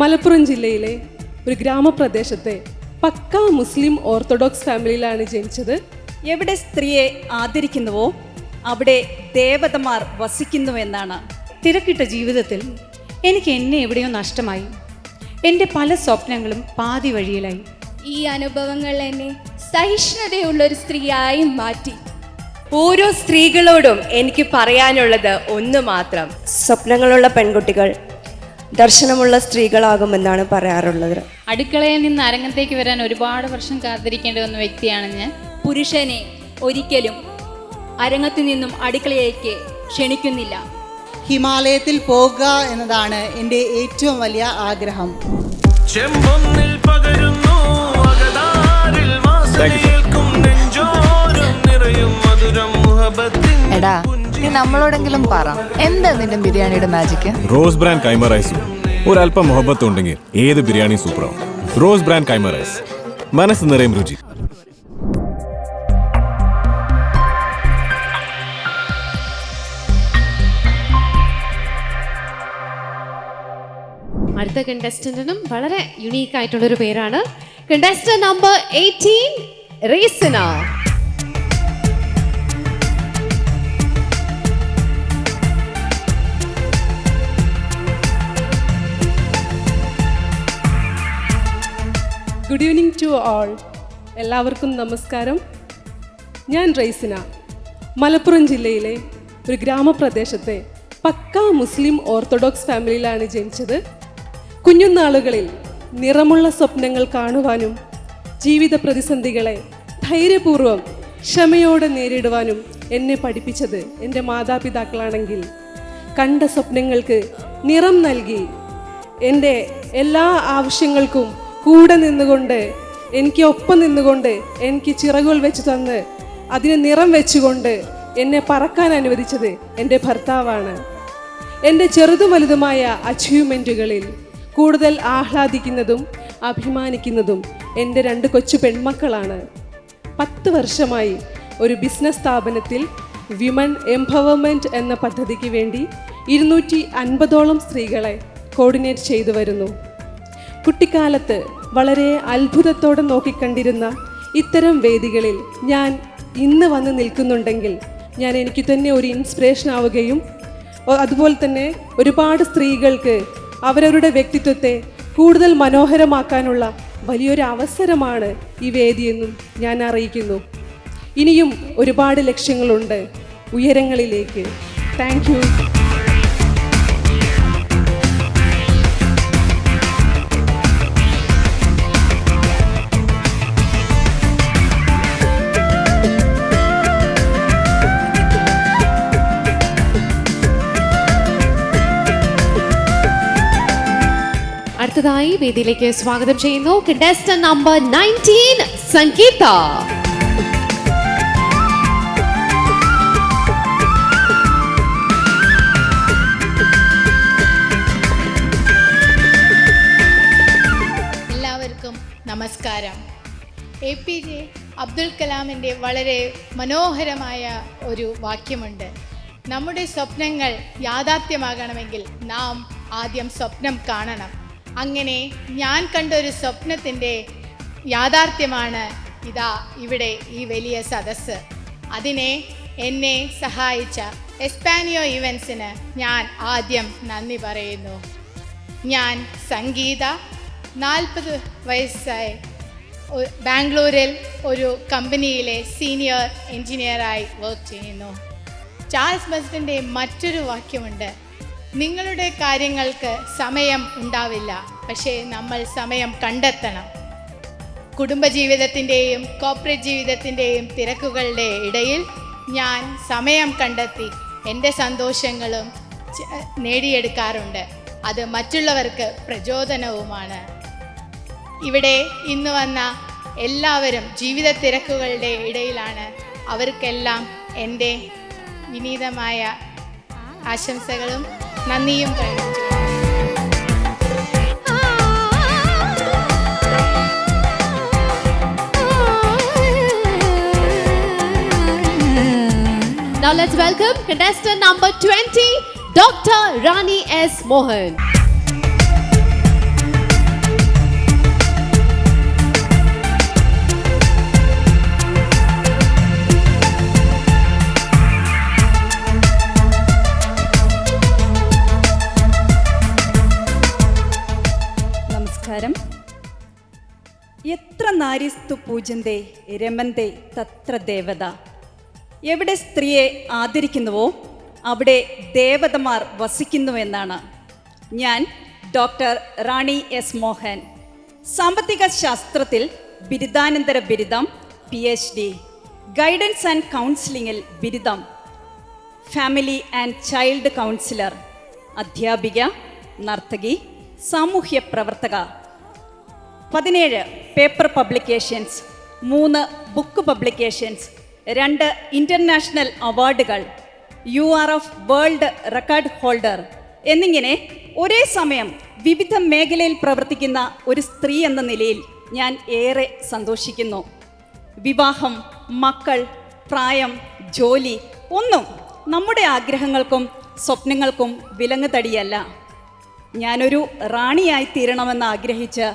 മലപ്പുറം ജില്ലയിലെ ഒരു ഗ്രാമപ്രദേശത്തെ പക്കാ മുസ്ലിം ഓർത്തഡോക്സ് ഫാമിലിയിലാണ് ജനിച്ചത്. എവിടെ സ്ത്രീയെ ആദരിക്കുന്നുവോ അവിടെ ദേവതമാർ വസിക്കുന്നുവെന്നാണ്. തിരക്കിട്ട ജീവിതത്തിൽ എനിക്ക് എന്നെ എവിടെയോ നഷ്ടമായി. എൻ്റെ പല സ്വപ്നങ്ങളും പാതി വഴിയിലായി. ഈ അനുഭവങ്ങൾ എന്നെ സഹിഷ്ണുതയുള്ളൊരു സ്ത്രീയായി മാറ്റി. ഓരോ സ്ത്രീകളോടും എനിക്ക് പറയാനുള്ളത് ഒന്ന് മാത്രം: സ്വപ്നങ്ങളുള്ള പെൺകുട്ടികൾ ദർശനമുള്ള സ്ത്രീകളാകുമെന്നാണ് പറയാറുള്ളത്. അടുക്കളയിൽ നിന്ന് അരങ്ങത്തേക്ക് വരാൻ ഒരുപാട് വർഷം കാത്തിരിക്കേണ്ടി വന്ന വ്യക്തിയാണ് ഞാൻ. പുരുഷനെ ഒരിക്കലും അരങ്ങത്തു നിന്നും അടുക്കളയിലേക്ക് ക്ഷണിക്കുന്നില്ല. ഹിമാലയത്തിൽ പോകുക എന്നതാണ് എൻ്റെ ഏറ്റവും വലിയ ആഗ്രഹം. എടാ, നീ നമ്മളോടെങ്കിലും പറ, എന്താ നിന്റെ ബിരിയാണിയുടെ മാജിക്ക്? റോസ് ബ്രാൻഡ് കൈമ റൈസും ഒരല്പം മുഹബത്തും ഉണ്ടെങ്കിൽ ഏത് ബിരിയാണി സൂപ്പറാവും. റോസ് ബ്രാൻഡ് കൈമ റൈസ്, മനസ്സ് നിറയും രുചി. അടുത്ത കണ്ടസ്റ്റന്റിനും വളരെ യുണീക്ക് ആയിട്ടുള്ളൊരു പേരാണ്. Contestant number 18 Reesana. Good evening to all. എല്ലാവർക്കും നമസ്കാരം. ഞാൻ റൈസിന. മലപ്പുറം ജില്ലയിലെ ഒരു ഗ്രാമപ്രദേശത്തെ പക്കാ മുസ്ലിം ഓർത്തഡോക്സ് ഫാമിലിയിലാണ് ജനിച്ചത്. കുഞ്ഞുനാളുകളിൽ നിറമുള്ള സ്വപ്നങ്ങൾ കാണുവാനും ജീവിത പ്രതിസന്ധികളെ ധൈര്യപൂർവ്വം ക്ഷമയോടെ നേരിടുവാനും എന്നെ പഠിപ്പിച്ചത് എൻ്റെ മാതാപിതാക്കളാണെങ്കിൽ, കണ്ട സ്വപ്നങ്ങൾക്ക് നിറം നൽകി എൻ്റെ എല്ലാ ആവശ്യങ്ങൾക്കും കൂടെ നിന്നുകൊണ്ട്, എനിക്ക് ഒപ്പം നിന്നുകൊണ്ട്, എനിക്ക് ചിറകുകൾ വെച്ച് തന്ന് അതിന് നിറം വെച്ചുകൊണ്ട് എന്നെ പറക്കാൻ അനുവദിച്ചത് എൻ്റെ ഭർത്താവാണ്. എൻ്റെ ചെറുതും വലുതുമായ അച്ചീവ്മെൻറ്റുകളിൽ കൂടുതൽ ആഹ്ലാദിക്കുന്നതും അഭിമാനിക്കുന്നതും എൻ്റെ 2 കൊച്ചു പെൺമക്കളാണ്. 10 വർഷമായി ഒരു ബിസിനസ് സ്ഥാപനത്തിൽ വിമൺ എംപവർമെൻറ്റ് എന്ന പദ്ധതിക്ക് വേണ്ടി 250ഓളം സ്ത്രീകളെ കോർഡിനേറ്റ് ചെയ്തു വരുന്നു. കുട്ടിക്കാലത്ത് വളരെ അത്ഭുതത്തോടെ നോക്കിക്കണ്ടിരുന്ന ഇത്തരം വേദികളിൽ ഞാൻ ഇന്ന് വന്ന് നിൽക്കുന്നുണ്ടെങ്കിൽ ഞാൻ എനിക്ക് തന്നെ ഒരു ഇൻസ്പിറേഷൻ ആവുകയും അതുപോലെ തന്നെ ഒരുപാട് സ്ത്രീകൾക്ക് അവരവരുടെ വ്യക്തിത്വത്തെ കൂടുതൽ മനോഹരമാക്കാനുള്ള വലിയൊരു അവസരമാണ് ഈ വേദിയെന്നും ഞാൻ അറിയിക്കുന്നു. ഇനിയും ഒരുപാട് ലക്ഷ്യങ്ങളുണ്ട് ഉയരങ്ങളിലേക്ക്. Thank you. അടുത്തതായി വേദിയിലേക്ക് സ്വാഗതം ചെയ്യുന്നു കണ്ടസ്റ്റന്റ് നമ്പർ 19 സംഗീത. എല്ലാവർക്കും നമസ്കാരം. APJ അബ്ദുൽ കലാമിൻ്റെ വളരെ മനോഹരമായ ഒരു വാക്യമുണ്ട്: നമ്മുടെ സ്വപ്നങ്ങൾ യാഥാർത്ഥ്യമാകണമെങ്കിൽ നാം ആദ്യം സ്വപ്നം കാണണം. അങ്ങനെ ഞാൻ കണ്ടൊരു സ്വപ്നത്തിൻ്റെ യാഥാർത്ഥ്യമാണ് ഇതാ ഇവിടെ ഈ വലിയ സദസ്സ്. അതിനെ എന്നെ സഹായിച്ച എസ്പാനിയോ ഇവൻസിന് ഞാൻ ആദ്യം നന്ദി പറയുന്നു. ഞാൻ സംഗീത, 40 വയസ്സായി ബാംഗ്ലൂരിൽ ഒരു കമ്പനിയിലെ സീനിയർ എൻജിനീയറായി വർക്ക് ചെയ്യുന്നു. ചാൾസ് ബസ്റ്റിൻ്റെ മറ്റൊരു വാക്യമുണ്ട്: നിങ്ങളുടെ കാര്യങ്ങൾക്ക് സമയം ഉണ്ടാവില്ല, പക്ഷേ നമ്മൾ സമയം കണ്ടെത്തണം. കുടുംബജീവിതത്തിൻ്റെയും കോർപ്പറേറ്റ് ജീവിതത്തിൻ്റെയും തിരക്കുകളുടെ ഇടയിൽ ഞാൻ സമയം കണ്ടെത്തി എൻ്റെ സന്തോഷങ്ങളും നേടിയെടുക്കാറുണ്ട്. അത് മറ്റുള്ളവർക്ക് പ്രചോദനവുമാണ്. ഇവിടെ ഇന്ന് വന്ന എല്ലാവരും ജീവിത തിരക്കുകളുടെ ഇടയിലാണ്. അവർക്കെല്ലാം എൻ്റെ വിനീതമായ ആശംസകളും നന്ദിയും കഴിഞ്ഞു. Now let's welcome contestant number 20, Dr. Rani S. Mohan. നമസ്കാരം. എത്ര നാരിസ്തു പൂജന്തേ രമന്തേ തത്ര ദേവത. എവിടെ സ്ത്രീയെ ആദരിക്കുന്നുവോ അവിടെ ദേവതമാർ വസിക്കുന്നുവെന്നാണ്. ഞാൻ ഡോക്ടർ റാണി എസ് മോഹൻ, സാമ്പത്തിക ശാസ്ത്രത്തിൽ ബിരുദാനന്തര ബിരുദം, PhD, ഗൈഡൻസ് ആൻഡ് കൗൺസിലിംഗിൽ ബിരുദം, ഫാമിലി ആൻഡ് ചൈൽഡ് കൗൺസിലർ, അധ്യാപിക, നർത്തകി, സാമൂഹ്യ പ്രവർത്തക, 17 paper publications, 3 book publications, 2 international അവാർഡുകൾ, URF വേൾഡ് റെക്കോർഡ് ഹോൾഡർ എന്നിങ്ങനെ ഒരേ സമയം വിവിധ മേഖലയിൽ പ്രവർത്തിക്കുന്ന ഒരു സ്ത്രീ എന്ന നിലയിൽ ഞാൻ ഏറെ സന്തോഷിക്കുന്നു. വിവാഹം, മക്കൾ, പ്രായം, ജോലി ഒന്നും നമ്മുടെ ആഗ്രഹങ്ങൾക്കും സ്വപ്നങ്ങൾക്കും വിലങ്ങുതടിയല്ല. ഞാനൊരു റാണിയായി തീരണമെന്ന് ആഗ്രഹിച്ച്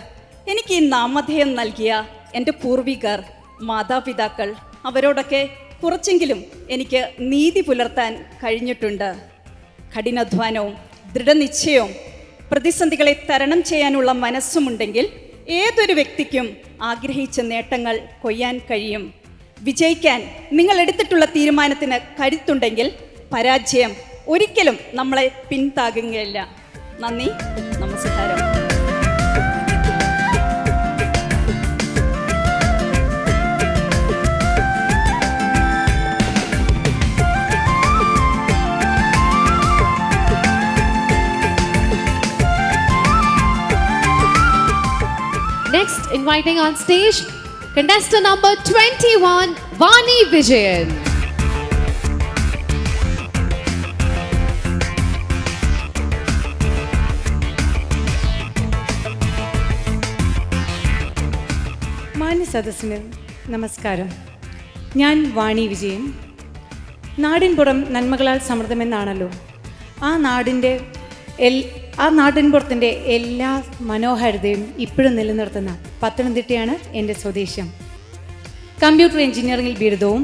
എനിക്ക് ഈ നാമധേയം നൽകിയ എൻ്റെ പൂർവികർ, മാതാപിതാക്കൾ, അവരോടൊക്കെ കുറച്ചെങ്കിലും എനിക്ക് നീതി പുലർത്താൻ കഴിഞ്ഞിട്ടുണ്ട്. കഠിനാധ്വാനവും ദൃഢനിശ്ചയവും പ്രതിസന്ധികളെ തരണം ചെയ്യാനുള്ള മനസ്സുമുണ്ടെങ്കിൽ ഏതൊരു വ്യക്തിക്കും ആഗ്രഹിച്ച നേട്ടങ്ങൾ കൊയ്യാൻ കഴിയും. വിജയിക്കാൻ നിങ്ങൾ എടുത്തിട്ടുള്ള തീരുമാനത്തിന് കരുത്തുണ്ടെങ്കിൽ പരാജയം ഒരിക്കലും നമ്മളെ പിന്താങ്ങുകയില്ല. നന്ദി, നമസ്കാരം. Next, inviting on stage contestant number 21, Vani Vijayan. മാന്യസദസ്സിന് നമസ്കാരം. ഞാൻ വാണി വിജയൻ. നാടിൻപുറം നന്മകളാൽ സമൃദ്ധമെന്നാണല്ലോ. ആ നാടിൻപുറത്തിൻ്റെ എല്ലാ മനോഹാരിതയും ഇപ്പോഴും നിലനിർത്തുന്ന പത്തനംതിട്ടയാണ് എൻ്റെ സ്വദേശം. കമ്പ്യൂട്ടർ എഞ്ചിനീയറിംഗിൽ ബിരുദവും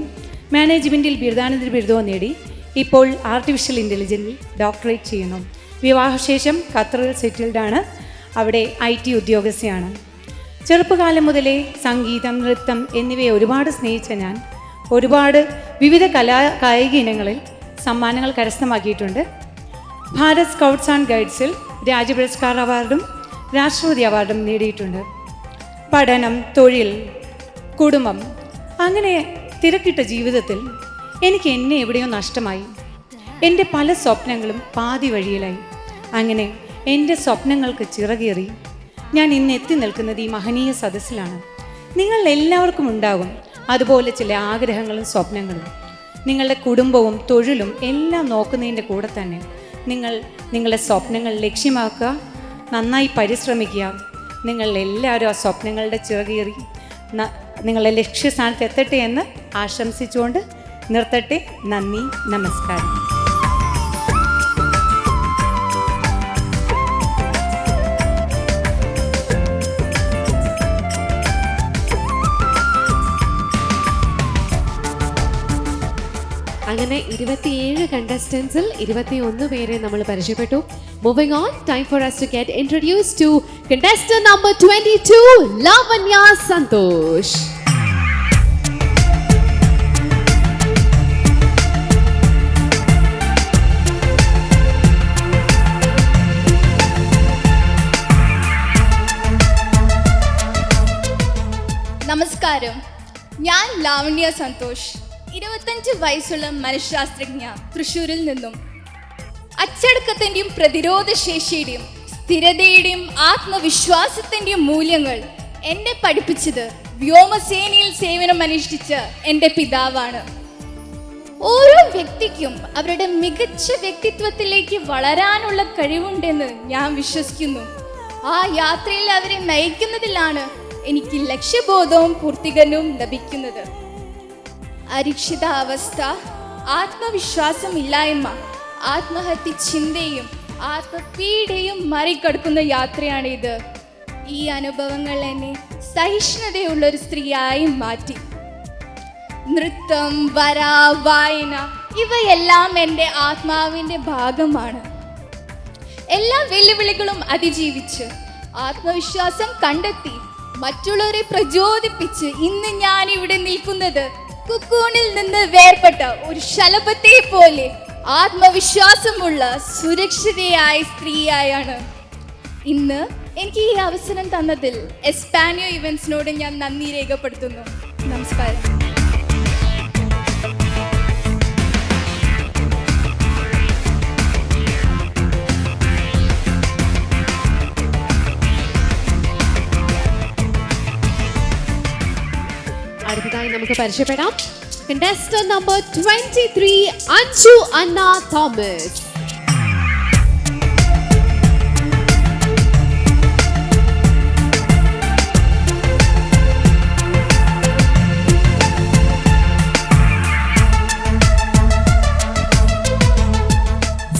മാനേജ്മെൻറ്റിൽ ബിരുദാനന്തര ബിരുദവും നേടി ഇപ്പോൾ ആർട്ടിഫിഷ്യൽ ഇൻ്റലിജൻസിൽ ഡോക്ടറേറ്റ് ചെയ്യുന്നു. വിവാഹശേഷം ഖത്തറിൽ സെറ്റിൽഡാണ്. അവിടെ IT ഉദ്യോഗസ്ഥയാണ്. ചെറുപ്പകാലം മുതലേ സംഗീതം, നൃത്തം എന്നിവയെ ഒരുപാട് സ്നേഹിച്ച ഞാൻ ഒരുപാട് വിവിധ കായിക ഇനങ്ങളിൽ സമ്മാനങ്ങൾ കരസ്ഥമാക്കിയിട്ടുണ്ട്. ഭാരത് സ്കൗട്ട്സ് ആൻഡ് ഗൈഡ്സിൽ രാജ്യപുരസ്കാർ അവാർഡും രാഷ്ട്രപതി അവാർഡും നേടിയിട്ടുണ്ട്. പഠനം, തൊഴിൽ, കുടുംബം, അങ്ങനെ തിരക്കിട്ട ജീവിതത്തിൽ എനിക്ക് എന്നെ എവിടെയോ നഷ്ടമായി. എൻ്റെ പല സ്വപ്നങ്ങളും പാതി വഴിയിലായി. അങ്ങനെ എൻ്റെ സ്വപ്നങ്ങൾക്ക് ചിറകേറി ഞാൻ ഇന്ന് എത്തി നിൽക്കുന്നത് ഈ മഹനീയ സദസ്സിലാണ്. നിങ്ങൾ എല്ലാവർക്കും ഉണ്ടാകും അതുപോലെ ചില ആഗ്രഹങ്ങളും സ്വപ്നങ്ങളും. നിങ്ങളുടെ കുടുംബവും തൊഴിലും എല്ലാം നോക്കുന്നതിൻ്റെ കൂടെ തന്നെ നിങ്ങളുടെ സ്വപ്നങ്ങൾ ലക്ഷ്യമാക്കുക, നന്നായി പരിശ്രമിക്കുക. നിങ്ങളെല്ലാവരും ആ സ്വപ്നങ്ങളുടെ ചിറകേറി നിങ്ങളുടെ ലക്ഷ്യസ്ഥാനത്ത് എത്തട്ടെ എന്ന് ആശംസിച്ചുകൊണ്ട് നിർത്തട്ടെ. നന്ദി, നമസ്കാരം. അങ്ങനെ 27 കണ്ടസ്റ്റൻസിൽ 21 പേരെ നമ്മൾ പരിചയപ്പെട്ടു. Moving on, time for us to get introduced to contestant number 22, Lavanya Santosh. നമസ്കാരം, ഞാൻ ലാവണ്യ സന്തോഷ്. 25 വയസ്സുള്ള മനഃശാസ്ത്രജ്ഞ, തൃശ്ശൂരിൽ നിന്നും. അച്ചടക്കത്തിൻ്റെയും പ്രതിരോധശേഷിയുടെയും സ്ഥിരതയുടെയും ആത്മവിശ്വാസത്തിൻ്റെയും മൂല്യങ്ങൾ എന്നെ പഠിപ്പിച്ചത് വ്യോമസേനയിൽ സേവനമനുഷ്ഠിച്ച എൻ്റെ പിതാവാണ്. ഓരോ വ്യക്തിക്കും അവരുടെ മികച്ച വ്യക്തിത്വത്തിലേക്ക് വളരാനുള്ള കഴിവുണ്ടെന്ന് ഞാൻ വിശ്വസിക്കുന്നു. ആ യാത്രയിൽ അവരെ നയിക്കുന്നതിലാണ് എനിക്ക് ലക്ഷ്യബോധവും പൂർത്തീകരണവും ലഭിക്കുന്നത്. അരക്ഷിതാവസ്ഥ, ആത്മവിശ്വാസമില്ലായ്മ, ആത്മഹത്യ ചിന്തയും ആത്മപീഡയും മറികടക്കുന്ന യാത്രയാണിത്. ഈ അനുഭവങ്ങൾ എന്നെ സഹിഷ്ണുതയുള്ളൊരു സ്ത്രീയായി മാറ്റി. നൃത്തം, വര, വായന ഇവയെല്ലാം എൻ്റെ ആത്മാവിൻ്റെ ഭാഗമാണ്. എല്ലാ വെല്ലുവിളികളും അതിജീവിച്ച് ആത്മവിശ്വാസം കണ്ടെത്തി മറ്റുള്ളവരെ പ്രചോദിപ്പിച്ച് ഇന്ന് ഞാൻ ഇവിടെ നിൽക്കുന്നത് കുക്കൂണിൽ നിന്ന് വേർപെട്ട ഒരു ശലഭത്തെ പോലെ ആത്മവിശ്വാസമുള്ള സുരക്ഷിതയായ സ്ത്രീയായാണ്. ഇന്ന് എനിക്ക് ഈ അവസരം തന്നതിൽ എസ്പാനിയോ ഇവന്റ്സിനോട് ഞാൻ നന്ദി രേഖപ്പെടുത്തുന്നു. നമസ്കാരം. അടുത്തതായി നമുക്ക് പരിചയപ്പെടാം. Contestant number 23, Anju Anna Thomas.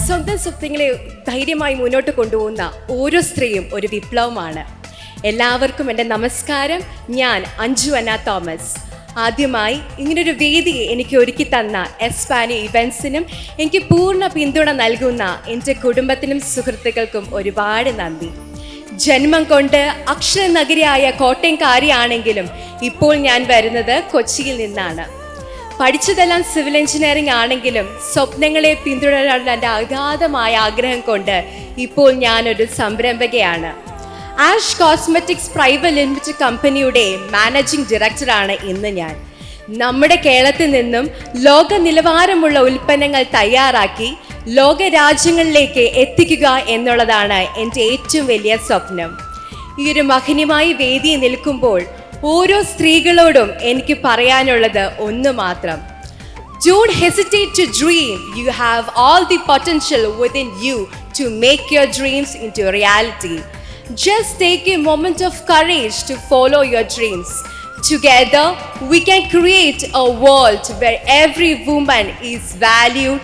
സ്വന്തം സ്വപ്നങ്ങളെ ധൈര്യമായി മുന്നോട്ട് കൊണ്ടുപോകുന്ന ഓരോ സ്ത്രീയും ഒരു വിപ്ലവമാണ്. എല്ലാവർക്കും എൻ്റെ നമസ്കാരം. ഞാൻ അഞ്ജു അന്ന തോമസ്. ആദ്യമായി ഇങ്ങനൊരു വേദി എനിക്ക് ഒരുക്കി തന്ന എസ്പാനിയോ ഇവൻസിനും എനിക്ക് പൂർണ്ണ പിന്തുണ നൽകുന്ന എൻ്റെ കുടുംബത്തിനും സുഹൃത്തുക്കൾക്കും ഒരുപാട് നന്ദി. ജന്മം കൊണ്ട് അക്ഷരനഗരിയായ കോട്ടയംകാരിയാണെങ്കിലും ഇപ്പോൾ ഞാൻ വരുന്നത് കൊച്ചിയിൽ നിന്നാണ്. പഠിച്ചതെല്ലാം സിവിൽ എഞ്ചിനീയറിംഗ് ആണെങ്കിലും സ്വപ്നങ്ങളെ പിന്തുടരാനുള്ള എൻ്റെ അഗാധമായ ആഗ്രഹം കൊണ്ട് ഇപ്പോൾ ഞാനൊരു സംരംഭകയാണ്. ആഷ് കോസ്മെറ്റിക്സ് പ്രൈവറ്റ് ലിമിറ്റഡ് കമ്പനിയുടെ മാനേജിംഗ് ഡയറക്ടറാണ് ഇന്ന് ഞാൻ. നമ്മുടെ കേരളത്തിൽ നിന്നും ലോക നിലവാരമുള്ള ഉൽപ്പന്നങ്ങൾ തയ്യാറാക്കി ലോക രാജ്യങ്ങളിലേക്ക് എത്തിക്കുക എന്നുള്ളതാണ് എൻ്റെ ഏറ്റവും വലിയ സ്വപ്നം. ഈ ഒരു മഹനീയമായ വേദിയിൽ നിൽക്കുമ്പോൾ ഓരോ സ്ത്രീകളോടും എനിക്ക് പറയാനുള്ളത് ഒന്ന് മാത്രം. Don't hesitate to dream. You have all the potential within you to make your dreams into reality. Just take a moment of courage to follow your dreams. Together, we can create a world where every woman is valued,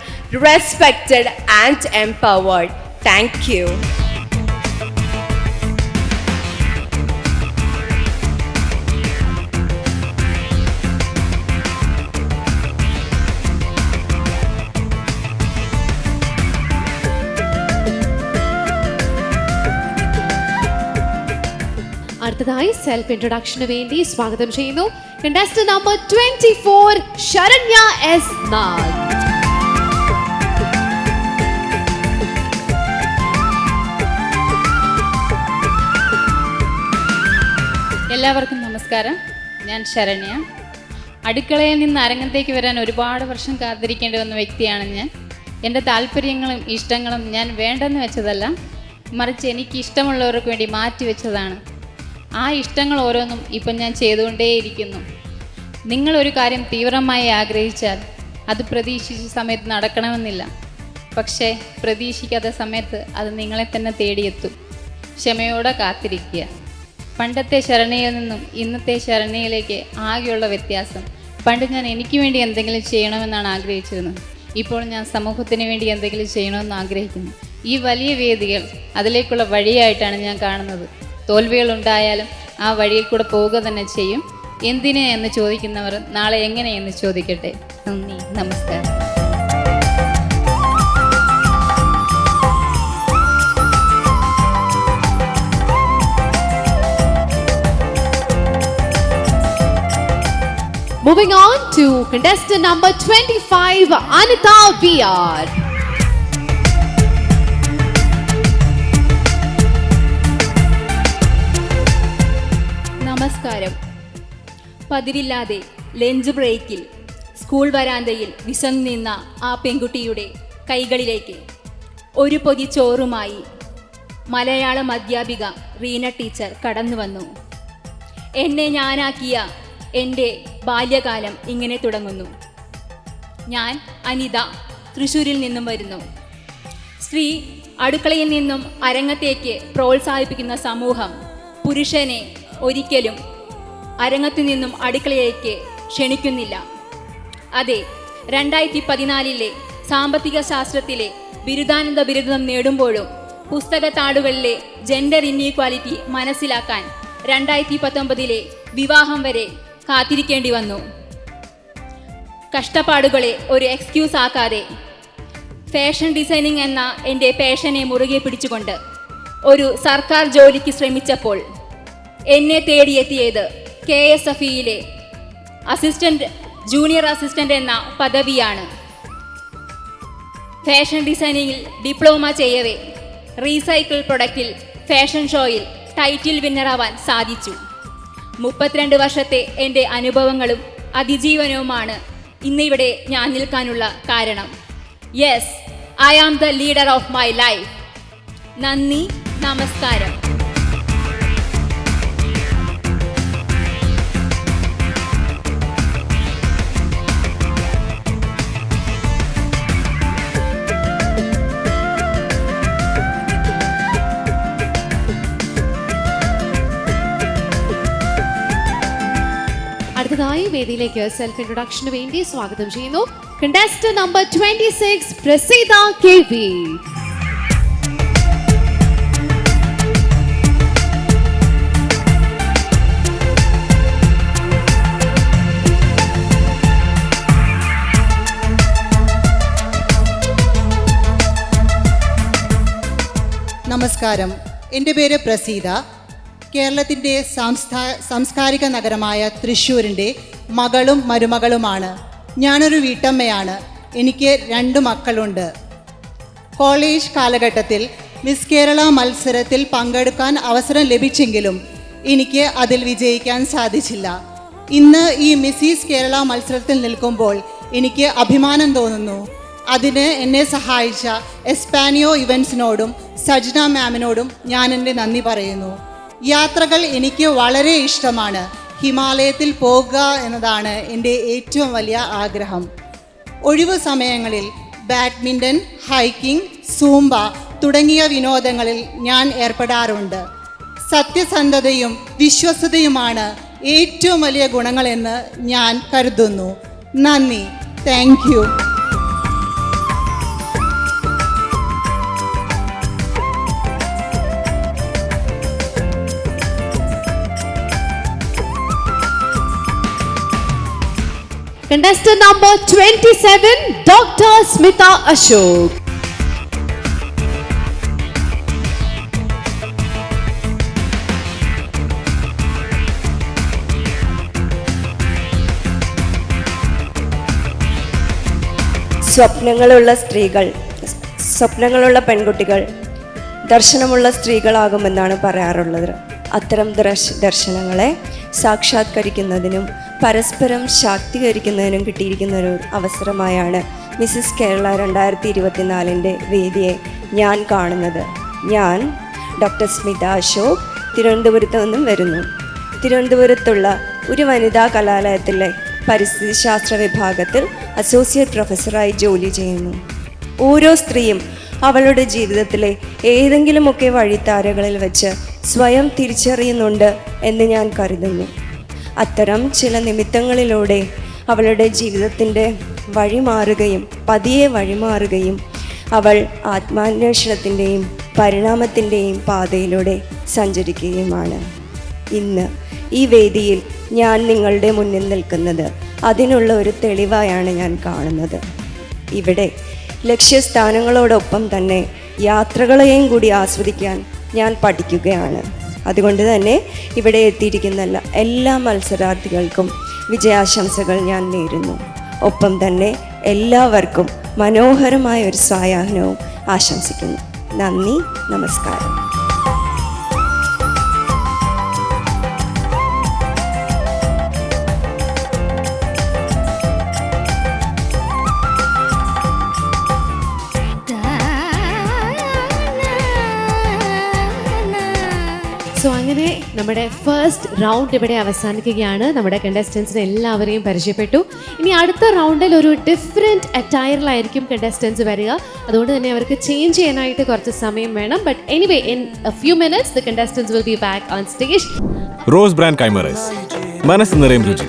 respected, and empowered. Thank you. അടുത്തതായി self ഇൻട്രൊഡക്ഷന് വേണ്ടി സ്വാഗതം ചെയ്യുന്നു contestant number 24, Saranya S Nag. എല്ലാവർക്കും നമസ്കാരം. ഞാൻ ശരണ്യ. അടുക്കളയിൽ നിന്ന് അരങ്ങത്തേക്ക് വരാൻ ഒരുപാട് വർഷം കാത്തിരിക്കേണ്ടി വന്ന വ്യക്തിയാണ് ഞാൻ. എൻ്റെ താല്പര്യങ്ങളും ഇഷ്ടങ്ങളും ഞാൻ വേണ്ടെന്ന് വെച്ചതല്ല, മറിച്ച് എനിക്ക് ഇഷ്ടമുള്ളവർക്ക് വേണ്ടി മാറ്റിവെച്ചതാണ്. ആ ഇഷ്ടങ്ങൾ ഓരോന്നും ഇപ്പം ഞാൻ ചെയ്തുകൊണ്ടേയിരിക്കുന്നു. നിങ്ങളൊരു കാര്യം തീവ്രമായി ആഗ്രഹിച്ചാൽ അത് പ്രതീക്ഷിച്ച സമയത്ത് നടക്കണമെന്നില്ല. പക്ഷേ പ്രതീക്ഷിക്കാത്ത സമയത്ത് അത് നിങ്ങളെ തന്നെ തേടിയെത്തും. ക്ഷമയോടെ കാത്തിരിക്കുക. പണ്ടത്തെ ശരണയിൽ നിന്നും ഇന്നത്തെ ശരണയിലേക്ക് ആകെയുള്ള വ്യത്യാസം, പണ്ട് ഞാൻ എനിക്ക് വേണ്ടി എന്തെങ്കിലും ചെയ്യണമെന്നാണ് ആഗ്രഹിച്ചിരുന്നത്. ഇപ്പോൾ ഞാൻ സമൂഹത്തിന് വേണ്ടി എന്തെങ്കിലും ചെയ്യണമെന്ന് ആഗ്രഹിക്കുന്നു. ഈ വലിയ വേദികൾ അതിലേക്കുള്ള വഴിയായിട്ടാണ് ഞാൻ കാണുന്നത്. തോൽവികൾ ഉണ്ടായാലും ആ വഴിയിൽ കൂടെ പോവുക തന്നെ ചെയ്യും. എന്തിന് എന്ന് ചോദിക്കുന്നവർ നാളെ എങ്ങനെയെന്ന് ചോദിക്കട്ടെ. നന്ദി, നമസ്കാരം. Moving on to contestant number 25, Anita VR. നമസ്കാരം. പതിരില്ലാതെ ലഞ്ച് ബ്രേക്കിൽ സ്കൂൾ വരാന്തയിൽ വിശന്നു നിന്ന ആ പെൺകുട്ടിയുടെ കൈകളിലേക്ക് ഒരു പൊതി ചോറുമായി മലയാളം അധ്യാപിക റീന ടീച്ചർ കടന്നു വന്നു. എന്നെ ഞാനാക്കിയ എൻ്റെ ബാല്യകാലം ഇങ്ങനെ തുടങ്ങുന്നു. ഞാൻ അനിത, തൃശ്ശൂരിൽ നിന്നും വരുന്നു. സ്ത്രീ അടുക്കളയിൽ നിന്നും അരങ്ങത്തേക്ക് പ്രോത്സാഹിപ്പിക്കുന്ന സമൂഹം പുരുഷനെ ഒരിക്കലും അരങ്ങത്തു നിന്നും അടുക്കളയിലേക്ക് ക്ഷണിക്കുന്നില്ല. അതെ, 2014 സാമ്പത്തിക ശാസ്ത്രത്തിലെ ബിരുദാനന്ദ ബിരുദം നേടുമ്പോഴും പുസ്തകത്താളുകളിലെ ജെൻഡർ ഇൻഈക്വാലിറ്റി മനസ്സിലാക്കാൻ 2019 വിവാഹം വരെ കാത്തിരിക്കേണ്ടി വന്നു. കഷ്ടപ്പാടുകളെ ഒരു എക്സ്ക്യൂസ് ആക്കാതെ ഫാഷൻ ഡിസൈനിങ് എന്ന എൻ്റെ പാഷനെ മുറുകെ പിടിച്ചുകൊണ്ട് ഒരു സർക്കാർ ജോലിക്ക് ശ്രമിച്ചപ്പോൾ എന്നെ തേടിയെത്തിയത് KSFEയിലെ ജൂനിയർ അസിസ്റ്റന്റ് എന്ന പദവിയാണ്. ഫാഷൻ ഡിസൈനിങ്ങിൽ ഡിപ്ലോമ ചെയ്യവേ റീസൈക്കിൾ പ്രൊഡക്റ്റിൽ ഫാഷൻ ഷോയിൽ ടൈറ്റിൽ വിന്നറാവാൻ സാധിച്ചു. 32 വർഷത്തെ എൻ്റെ അനുഭവങ്ങളും അതിജീവനവുമാണ് ഇന്നിവിടെ ഞാൻ നിൽക്കാനുള്ള കാരണം. Yes, I am the leader of my life. നന്ദി, നമസ്കാരം. അടുത്തതായി വേദിയിലേക്ക് സെൽഫ് ഇൻട്രൊഡക്ഷന് വേണ്ടി സ്വാഗതം ചെയ്യുന്നു കണ്ടസ്റ്റന്റ് നമ്പർ 26 പ്രസീത KV. നമസ്കാരം, എൻ്റെ പേര് പ്രസീത. കേരളത്തിൻ്റെ സാംസ്കാരിക നഗരമായ തൃശ്ശൂരിൻ്റെ മകളും മരുമകളുമാണ്. ഞാനൊരു വീട്ടമ്മയാണ്. എനിക്ക് 2 മക്കളുണ്ട്. കോളേജ് കാലഘട്ടത്തിൽ മിസ് കേരള മത്സരത്തിൽ പങ്കെടുക്കാൻ അവസരം ലഭിച്ചെങ്കിലും എനിക്ക് അതിൽ വിജയിക്കാൻ സാധിച്ചില്ല. ഇന്ന് ഈ മിസ്സിസ് കേരള മത്സരത്തിൽ നിൽക്കുമ്പോൾ എനിക്ക് അഭിമാനം തോന്നുന്നു. അതിന് എന്നെ സഹായിച്ച എസ്പാനിയോ ഇവൻസിനോടും സജ്ന മാമിനോടും ഞാൻ എൻ്റെ നന്ദി പറയുന്നു. യാത്രകൾ എനിക്ക് വളരെ ഇഷ്ടമാണ്. ഹിമാലയത്തിൽ പോകുക എന്നതാണ് എൻ്റെ ഏറ്റവും വലിയ ആഗ്രഹം. ഒഴിവു സമയങ്ങളിൽ ബാഡ്മിൻ്റൺ, ഹൈക്കിംഗ്, സൂംബ തുടങ്ങിയ വിനോദങ്ങളിൽ ഞാൻ ഏർപ്പെടാറുണ്ട്. സത്യസന്ധതയും വിശ്വസ്തതയുമാണ് ഏറ്റവും വലിയ ഗുണങ്ങളെന്ന് ഞാൻ കരുതുന്നു. നന്ദി. Thank you. Contestant number 27, Dr. Smita Ashok. സ്വപ്നങ്ങളുള്ള സ്ത്രീകൾ, സ്വപ്നങ്ങളുള്ള പെൺകുട്ടികൾ ദർശനമുള്ള സ്ത്രീകളാകുമെന്നാണ് പറയാറുള്ളത്. അത്തരം ദർശനങ്ങളെ സാക്ഷാത്കരിക്കുന്നതിനും പരസ്പരം ശാക്തീകരിക്കുന്നതിനും കിട്ടിയിരിക്കുന്ന ഒരു അവസരമായാണ് മിസ്സിസ് കേരള 2024 വേദിയെ ഞാൻ കാണുന്നത്. ഞാൻ ഡോക്ടർ സ്മിത അശോക് തിരുവനന്തപുരത്ത് നിന്നും വരുന്നു. തിരുവനന്തപുരത്തുള്ള ഒരു വനിതാ കലാലയത്തിലെ പരിസ്ഥിതി ശാസ്ത്ര വിഭാഗത്തിൽ അസോസിയേറ്റ് പ്രൊഫസറായി ജോലി ചെയ്യുന്നു. ഓരോ സ്ത്രീയും അവളുടെ ജീവിതത്തിലെ ഏതെങ്കിലുമൊക്കെ വഴിത്താരകളിൽ വെച്ച് സ്വയം തിരിച്ചറിയുന്നുണ്ട് എന്ന് ഞാൻ കരുതുന്നു. അത്തരം ചില നിമിത്തങ്ങളിലൂടെ അവളുടെ ജീവിതത്തിൻ്റെ പതിയെ വഴിമാറുകയും അവൾ ആത്മാന്വേഷണത്തിൻ്റെയും പരിണാമത്തിൻ്റെയും പാതയിലൂടെ സഞ്ചരിക്കുകയുമാണ്. ഇന്ന് ഈ വേദിയിൽ ഞാൻ നിങ്ങളുടെ മുന്നിൽ നിൽക്കുന്നത് അതിനുള്ള ഒരു തെളിവായാണ് ഞാൻ കാണുന്നത്. ഇവിടെ ലക്ഷ്യസ്ഥാനങ്ങളോടൊപ്പം തന്നെ യാത്രകളെയും കൂടി ആസ്വദിക്കാൻ ഞാൻ പഠിക്കുകയാണ്. അതുകൊണ്ട് തന്നെ ഇവിടെ എത്തിയിരിക്കുന്ന എല്ലാ മത്സരാർത്ഥികൾക്കും വിജയാശംസകൾ ഞാൻ നേരുന്നു. ഒപ്പം തന്നെ എല്ലാവർക്കും മനോഹരമായ ഒരു സായാഹ്നവും ആശംസിക്കുന്നു. നന്ദി, നമസ്കാരം. സോ അങ്ങനെ നമ്മുടെ ഫസ്റ്റ് റൗണ്ട് ഇവിടെ അവസാനിക്കുകയാണ്. നമ്മുടെ കണ്ടസ്റ്റൻസിനെ എല്ലാവരെയും പരിചയപ്പെട്ടു. ഇനി അടുത്ത റൗണ്ടിൽ ഒരു ഡിഫറെൻറ്റ് അറ്റയറിലായിരിക്കും കണ്ടസ്റ്റൻസ് വരിക. അതുകൊണ്ട് തന്നെ അവർക്ക് ചേഞ്ച് ചെയ്യാനായിട്ട് കുറച്ച് സമയം വേണം. But anyway in a few minutes the contestants will be back on stage. Rose brand kaima rice, മനസ്സ് നിറയും രുചി.